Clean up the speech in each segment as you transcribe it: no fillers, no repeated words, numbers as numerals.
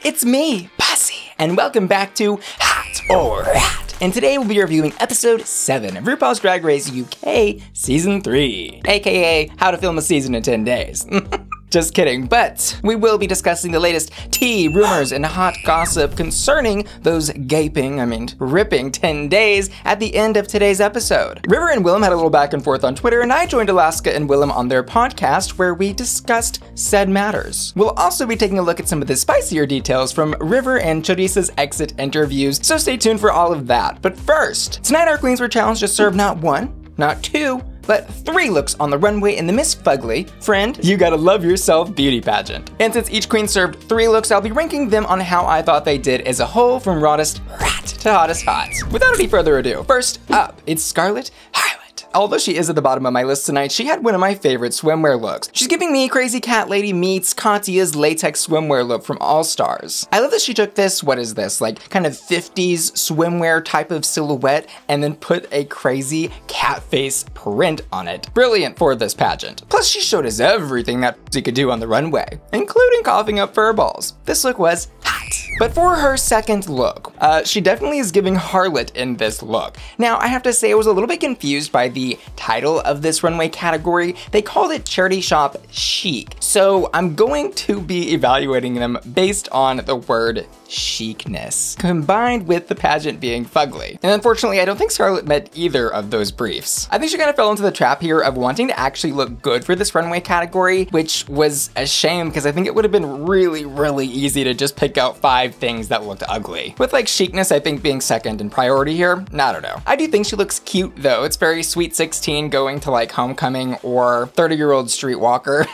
it's me, Bussy, and welcome back to Hot or Rat. And today we'll be reviewing episode 7 of RuPaul's Drag Race UK Season 3, aka How to Film a Season in 10 Days. Just kidding, but we will be discussing the latest tea, rumors, and hot gossip concerning those ripping 10 days at the end of today's episode. River and Willam had a little back and forth on Twitter, and I joined Alaska and Willam on their podcast where we discussed said matters. We'll also be taking a look at some of the spicier details from River and Chorissa's exit interviews, so stay tuned for all of that. But first, tonight our queens were challenged to serve not 1, not 2, but 3 looks on the runway in the Miss Fugly Friend You Gotta Love Yourself beauty pageant. And since each queen served 3 looks, I'll be ranking them on how I thought they did as a whole, from rawest rat to hottest hot. Without any further ado, first up, it's Scarlett Hyland. Although she is at the bottom of my list tonight, she had one of my favorite swimwear looks. She's giving me Crazy Cat Lady meets Katya's latex swimwear look from All Stars. I love that she took this, what is this, like kind of 50s swimwear type of silhouette and then put a crazy cat face print on it. Brilliant for this pageant. Plus she showed us everything that she could do on the runway, including coughing up fur balls. This look was hot. But for her second look, she definitely is giving harlot in this look. Now, I have to say I was a little bit confused by the title of this runway category. They called it Charity Shop Chic. So I'm going to be evaluating them based on the word chicness, combined with the pageant being fugly. And unfortunately, I don't think Scarlett met either of those briefs. I think she kind of fell into the trap here of wanting to actually look good for this runway category, which was a shame because I think it would have been really, really easy to just pick out 5 things that looked ugly. With like chicness, I think being second in priority here, I don't know. I do think she looks cute though. It's very Sweet 16 going to like Homecoming or 30-year-old Streetwalker.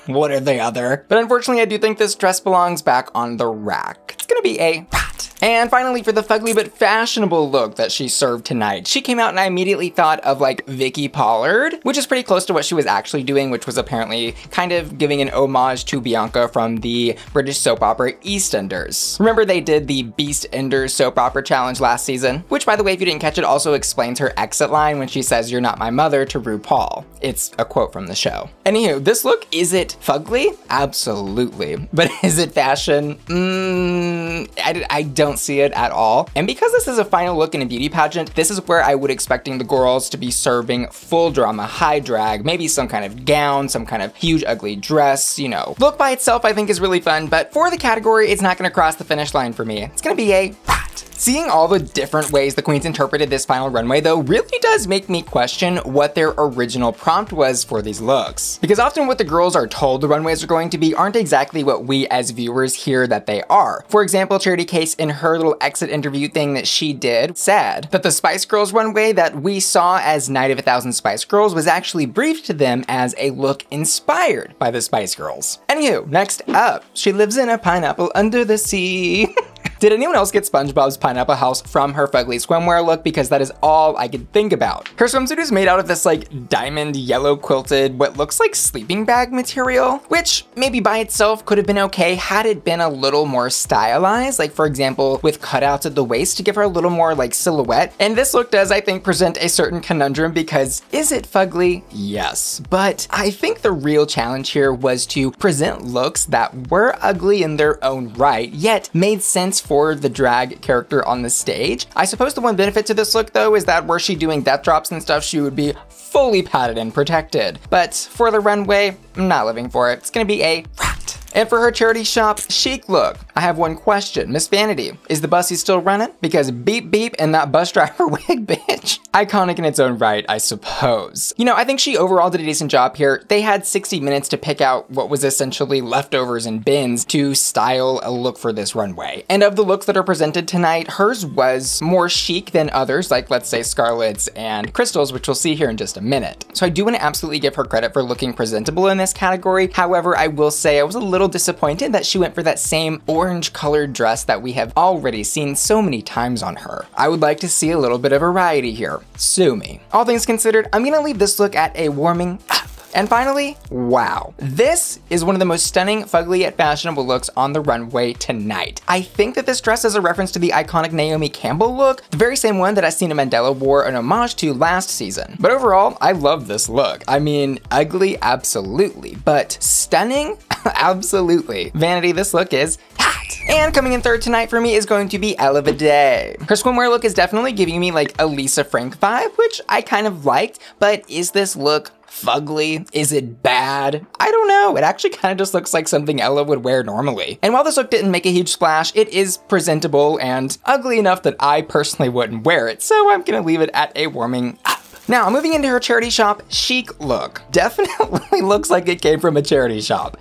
What are the other? But unfortunately, I do think this dress belongs back on the rack. It's gonna be a rat. And finally, for the fugly but fashionable look that she served tonight, she came out and I immediately thought of like Vicky Pollard, which is pretty close to what she was actually doing, which was apparently kind of giving an homage to Bianca from the British soap opera EastEnders. Remember they did the BeastEnders soap opera challenge last season? Which, by the way, if you didn't catch it, also explains her exit line when she says, "You're not my mother," to RuPaul. It's a quote from the show. Anywho, this look, is it fugly? Absolutely. But is it fashion? I don't see it at all. And because this is a final look in a beauty pageant, this is where I would expecting the girls to be serving full drama, high drag, maybe some kind of gown, some kind of huge ugly dress, you know. Look by itself I think is really fun, but for the category, it's not gonna cross the finish line for me. It's gonna be a rat. Seeing all the different ways the queens interpreted this final runway though really does make me question what their original prompt was for these looks. Because often what the girls are told the runways are going to be aren't exactly what we as viewers hear that they are. For example, Charity Case in her little exit interview thing that she did said that the Spice Girls runway that we saw as Night of 1,000 Spice Girls was actually briefed to them as a look inspired by the Spice Girls. Anywho, next up, she lives in a pineapple under the sea. Did anyone else get SpongeBob's Pineapple House from her fugly swimwear look? Because that is all I could think about. Her swimsuit is made out of this like diamond yellow quilted, what looks like sleeping bag material, which maybe by itself could have been okay had it been a little more stylized, like for example, with cutouts at the waist to give her a little more like silhouette. And this look does, I think, present a certain conundrum because is it fugly? Yes. But I think the real challenge here was to present looks that were ugly in their own right, yet made sense for the drag character on the stage. I suppose the one benefit to this look though is that were she doing death drops and stuff, she would be fully padded and protected. But for the runway, I'm not living for it. It's gonna be a rat. And for her Charity Shop Chic look, I have one question. Miss Vanity, is the bussy still running? Because beep beep and that bus driver wig, bitch. Iconic in its own right, I suppose. You know, I think she overall did a decent job here. They had 60 minutes to pick out what was essentially leftovers and bins to style a look for this runway. And of the looks that are presented tonight, hers was more chic than others, like let's say Scarlett's and Crystal's, which we'll see here in just a minute. So I do want to absolutely give her credit for looking presentable in this category. However, I will say I was a little disappointed that she went for that same orange colored dress that we have already seen so many times on her. I would like to see a little bit of variety here. Sue me. All things considered, I'm gonna leave this look at a warming up. And finally, wow. This is one of the most stunning, fugly yet fashionable looks on the runway tonight. I think that this dress is a reference to the iconic Naomi Campbell look, the very same one that Astina Mandela wore an homage to last season. But overall, I love this look. I mean, ugly, absolutely, but stunning, absolutely. Vanity, this look is hot. And coming in third tonight for me is going to be Ella Vaday. Her swimwear look is definitely giving me like a Lisa Frank vibe, which I kind of liked, but is this look fugly? Is it bad? I don't know. It actually kind of just looks like something Ella would wear normally. And while this look didn't make a huge splash, it is presentable and ugly enough that I personally wouldn't wear it, so I'm gonna leave it at a warming up. Now, moving into her charity shop chic look. Definitely looks like it came from a charity shop.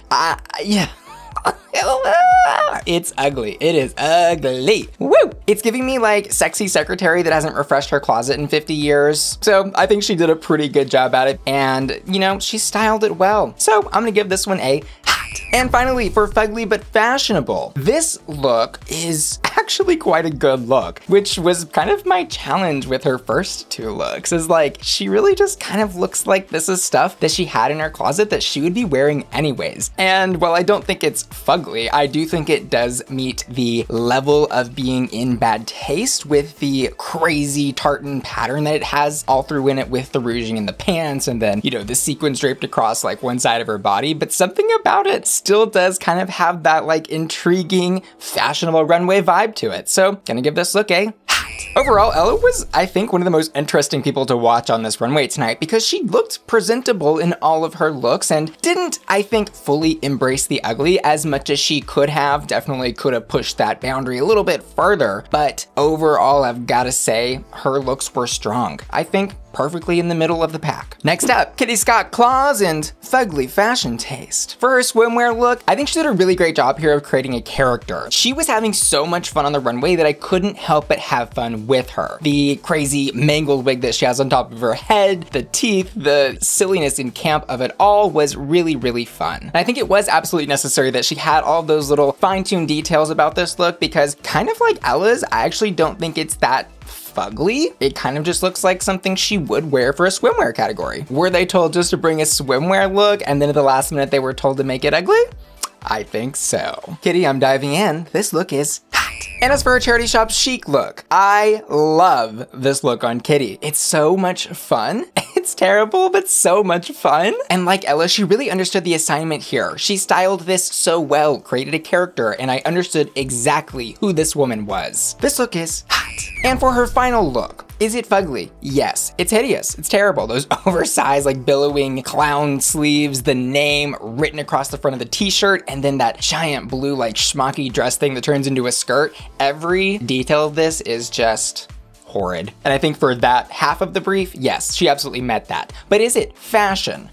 Yeah. It's ugly. It is ugly. Woo! It's giving me like sexy secretary that hasn't refreshed her closet in 50 years. So I think she did a pretty good job at it. And, you know, she styled it well. So I'm gonna give this one a hat. And finally, for fugly but fashionable, this look is actually quite a good look, which was kind of my challenge with her first two looks, is like, she really just kind of looks like this is stuff that she had in her closet that she would be wearing anyways. And while I don't think it's fugly, I do think it does meet the level of being in bad taste with the crazy tartan pattern that it has all through in it with the rouging in the pants and then, you know, the sequins draped across like one side of her body. But something about it still does kind of have that like intriguing, fashionable runway vibe to it. So gonna give this look a hat. Overall, Ella was, I think, one of the most interesting people to watch on this runway tonight because she looked presentable in all of her looks and didn't, I think, fully embrace the ugly as much as she could have. Definitely could have pushed that boundary a little bit further, but overall, I've gotta say, her looks were strong. I think perfectly in the middle of the pack. Next up, Kitty Scott Claus and fugly fashion taste. For her swimwear look, I think she did a really great job here of creating a character. She was having so much fun on the runway that I couldn't help but have fun with her. The crazy mangled wig that she has on top of her head, the teeth, the silliness and camp of it all was really, really fun. And I think it was absolutely necessary that she had all those little fine-tuned details about this look because kind of like Ella's, I actually don't think it's that fugly. It kind of just looks like something she would wear for a swimwear category. Were they told just to bring a swimwear look and then at the last minute they were told to make it ugly? I think so. Kitty, I'm diving in. This look is hot. And as for her charity shop chic look, I love this look on Kitty. It's so much fun. It's terrible, but so much fun. And like Ella, she really understood the assignment here. She styled this so well, created a character, and I understood exactly who this woman was. This look is hot. And for her final look, is it fugly? Yes. It's hideous. It's terrible. Those oversized, like billowing clown sleeves, the name written across the front of the t-shirt, and then that giant blue like schmucky dress thing that turns into a skirt. Every detail of this is just horrid. And I think for that half of the brief, yes, she absolutely met that. But is it fashion?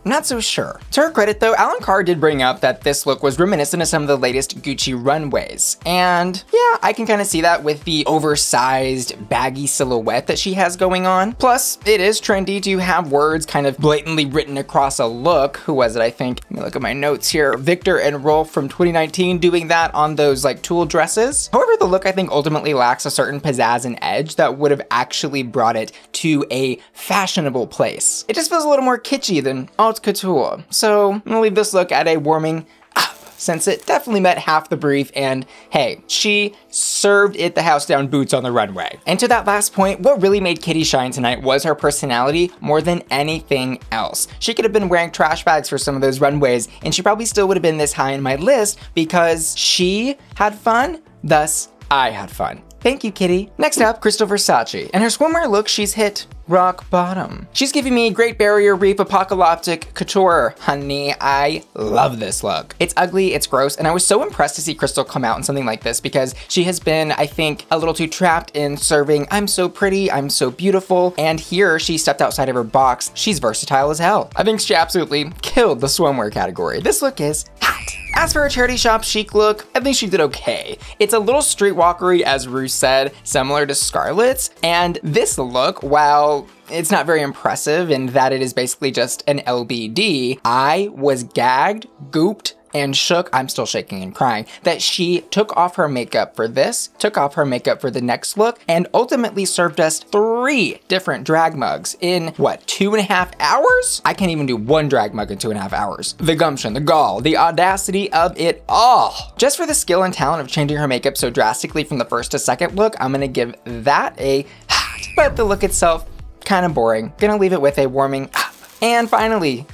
Not so sure. To her credit though, Alan Carr did bring up that this look was reminiscent of some of the latest Gucci runways. And yeah, I can kind of see that with the oversized baggy silhouette that she has going on. Plus, it is trendy to have words kind of blatantly written across a look. Who was it, I think? Let me look at my notes here. Victor and Rolf from 2019 doing that on those like tulle dresses. However, the look I think ultimately lacks a certain pizzazz and edge that would have actually brought it to a fashionable place. It just feels a little more kitschy than haute couture. So I'm gonna leave this look at a warming up, since it definitely met half the brief and hey, she served it the house down boots on the runway. And to that last point, what really made Kitty shine tonight was her personality more than anything else. She could have been wearing trash bags for some of those runways and she probably still would have been this high in my list because she had fun, thus I had fun. Thank you, Kitty. Next up, Crystal Versace. And her swimwear look, she's hit rock bottom. She's giving me Great Barrier Reef apocalyptic couture, honey. I love this look. It's ugly, it's gross, and I was so impressed to see Crystal come out in something like this because she has been, I think, a little too trapped in serving I'm so pretty, I'm so beautiful, and here she stepped outside of her box. She's versatile as hell. I think she absolutely killed the swimwear category. This look is hot. As for her charity shop chic look, I think she did okay. It's a little streetwalkery, as Rue said, similar to Scarlett's, and this look, while it's not very impressive in that it is basically just an LBD, I was gagged, gooped, and shook, I'm still shaking and crying, that she took off her makeup for this, took off her makeup for the next look, and ultimately served us 3 different drag mugs in, what, 2.5 hours? I can't even do 1 drag mug in 2.5 hours. The gumption, the gall, the audacity of it all. Just for the skill and talent of changing her makeup so drastically from the first to second look, I'm gonna give that a hot. But the look itself, kind of boring. Gonna leave it with a warming up. And finally,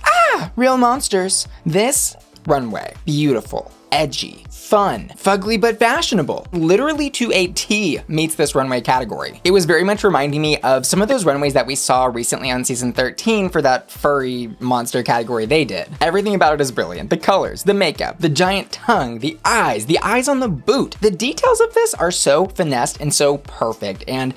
Real Monsters. This runway, beautiful, edgy, fun, fugly but fashionable. Literally to a T meets this runway category. It was very much reminding me of some of those runways that we saw recently on season 13 for that furry monster category they did. Everything about it is brilliant. The colors, the makeup, the giant tongue, the eyes on the boot. The details of this are so finessed and so perfect, and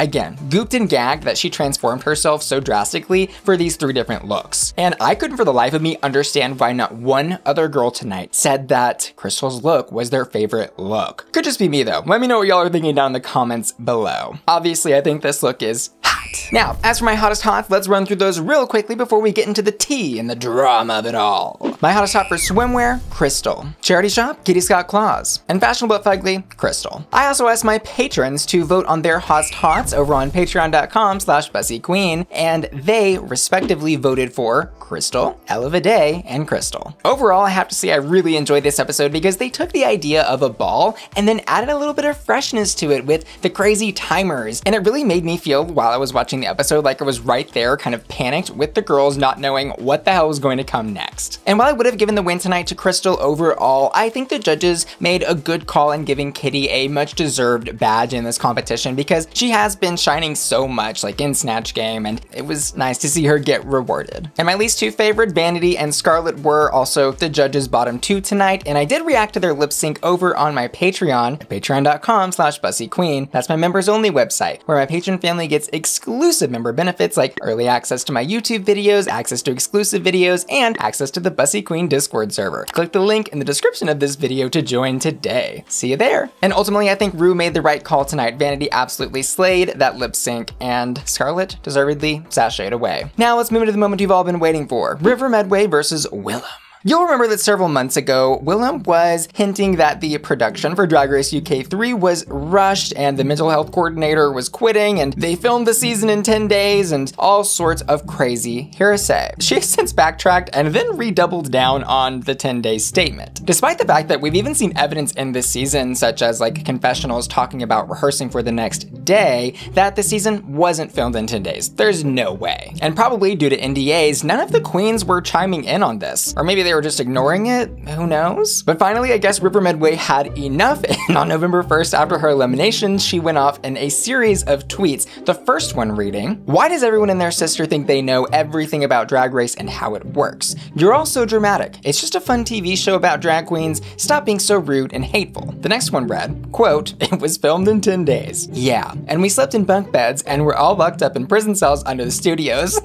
again, gooped and gagged that she transformed herself so drastically for these 3 different looks. And I couldn't for the life of me understand why not one other girl tonight said that Crystal's look was their favorite look. Could just be me though. Let me know what y'all are thinking down in the comments below. Obviously, I think this look is hot. Now, as for my hottest hots, let's run through those real quickly before we get into the tea and the drama of it all. My hottest hot for swimwear, Crystal. Charity shop, Kitty Scott Claus. And fashionable but fugly, Crystal. I also asked my patrons to vote on their hottest hots over on patreon.com/BussieQueen, and they respectively voted for Crystal, Ella Vidae, and Crystal. Overall, I have to say I really enjoyed this episode because they took the idea of a ball and then added a little bit of freshness to it with the crazy timers, and it really made me feel, while I was watching the episode, like I was right there, kind of panicked with the girls not knowing what the hell was going to come next. And while I would have given the win tonight to Crystal overall, I think the judges made a good call in giving Kitty a much deserved badge in this competition because she has been shining so much, like in Snatch Game, and it was nice to see her get rewarded. And my least 2 favorite, Vanity and Scarlet, were also the judges' bottom 2 tonight, and I did react to their lip sync over on my Patreon, patreon.com/BussieQueen. That's my members only website, where my patron family gets exclusive member benefits like early access to my YouTube videos, access to exclusive videos, and access to the Bussie Queen Discord server. Click the link in the description of this video to join today. See you there. And ultimately, I think Rue made the right call tonight. Vanity absolutely slayed that lip sync, and Scarlet deservedly sashayed away. Now let's move into the moment you've all been waiting for. River Medway versus Willam. You'll remember that several months ago, Willam was hinting that the production for Drag Race UK 3 was rushed and the mental health coordinator was quitting and they filmed the season in 10 days and all sorts of crazy hearsay. She has since backtracked and then redoubled down on the 10-day statement. Despite the fact that we've even seen evidence in this season, such as like confessionals talking about rehearsing for the next day, that the season wasn't filmed in 10 days. There's no way. And probably due to NDAs, none of the queens were chiming in on this. Or maybe they were just ignoring it, who knows? But finally, I guess River Medway had enough, and on November 1st, after her elimination, she went off in a series of tweets. The first one reading, "Why does everyone and their sister think they know everything about Drag Race and how it works? You're all so dramatic. It's just a fun TV show about drag queens. Stop being so rude and hateful." The next one read, quote, "It was filmed in 10 days. Yeah, and we slept in bunk beds and we're all locked up in prison cells under the studios."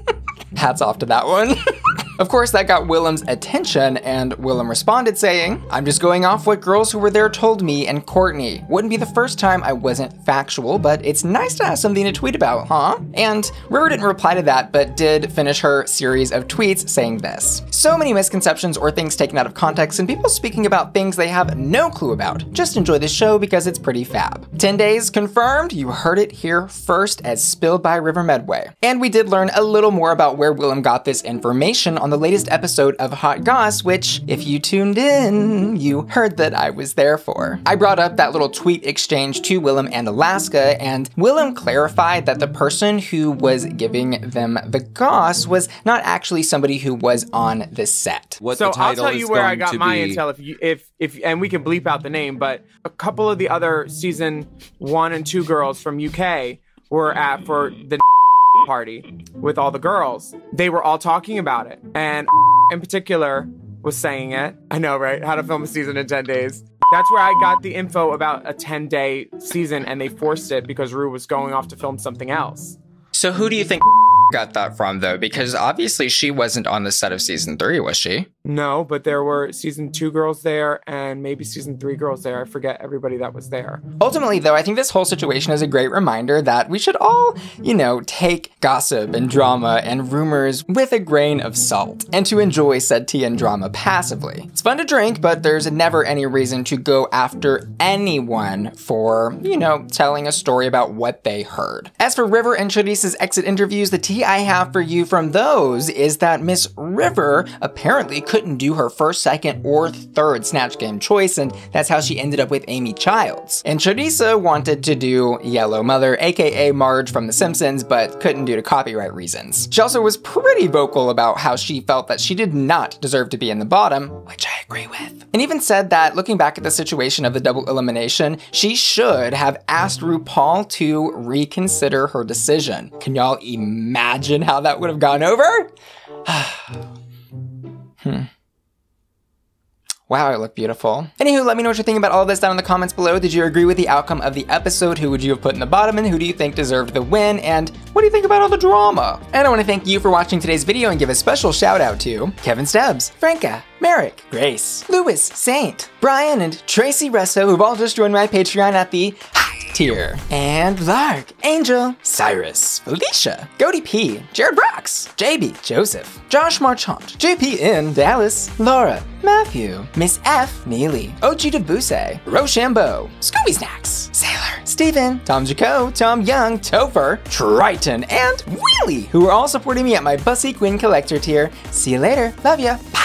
Hats off to that one. Of course, that got Willam's attention, and Willam responded saying, "I'm just going off what girls who were there told me and Courtney. Wouldn't be the first time I wasn't factual, but it's nice to have something to tweet about, huh?" And River didn't reply to that, but did finish her series of tweets saying this: "So many misconceptions or things taken out of context and people speaking about things they have no clue about. Just enjoy the show because it's pretty fab. 10 days confirmed. You heard it here first as spilled by River Medway." And we did learn a little more about where Willam got this information on the latest episode of Hot Goss, which, if you tuned in, you heard that I was there for. I brought up that little tweet exchange to Willam and Alaska, and Willam clarified that the person who was giving them the goss was not actually somebody who was on the set. So I'll tell you where I got my intel, if and we can bleep out the name, but a couple of the other season 1 and 2 girls from UK were at for the party with all the girls. They were all talking about it, and in particular was saying it. I know, right? How to film a season in 10 days. That's where I got the info about a 10-day season, and they forced it because Rue was going off to film something else. So who do you think got that from, though? Because obviously she wasn't on the set of season 3, was she? No, but there were season 2 girls there and maybe season 3 girls there. I forget everybody that was there. Ultimately, though, I think this whole situation is a great reminder that we should all, take gossip and drama and rumors with a grain of salt and to enjoy said tea and drama passively. It's fun to drink, but there's never any reason to go after anyone for, telling a story about what they heard. As for River and Charice's exit interviews, the tea I have for you from those is that Miss River apparently couldn't do her first, second, or third Snatch Game choice, and that's how she ended up with Amy Childs. And Charissa wanted to do Yellow Mother, aka Marge from The Simpsons, but couldn't due to copyright reasons. She also was pretty vocal about how she felt that she did not deserve to be in the bottom, which I agree with. And even said that looking back at the situation of the double elimination, she should have asked RuPaul to reconsider her decision. Can y'all imagine how that would have gone over? Wow, I look beautiful. Anywho, let me know what you're thinking about all of this down in the comments below. Did you agree with the outcome of the episode? Who would you have put in the bottom, and who do you think deserved the win? And what do you think about all the drama? And I want to thank you for watching today's video and give a special shout out to Kevin Stubbs, Franca, Merrick, Grace, Lewis, Saint, Brian, and Tracy Resso, who've all just joined my Patreon at the tier, and Lark, Angel, Cyrus, Felicia, Goody P, Jared Brox, JB, Joseph, Josh Marchant, JP in Dallas, Laura, Matthew, Miss F, Neely, Ochi Debuse, Rochambeau, Scooby Snacks, Sailor, Steven, Tom Jaco, Tom Young, Topher, Triton, and Wheelie, who are all supporting me at my Bussy Quinn Collector tier. See you later. Love ya. Bye.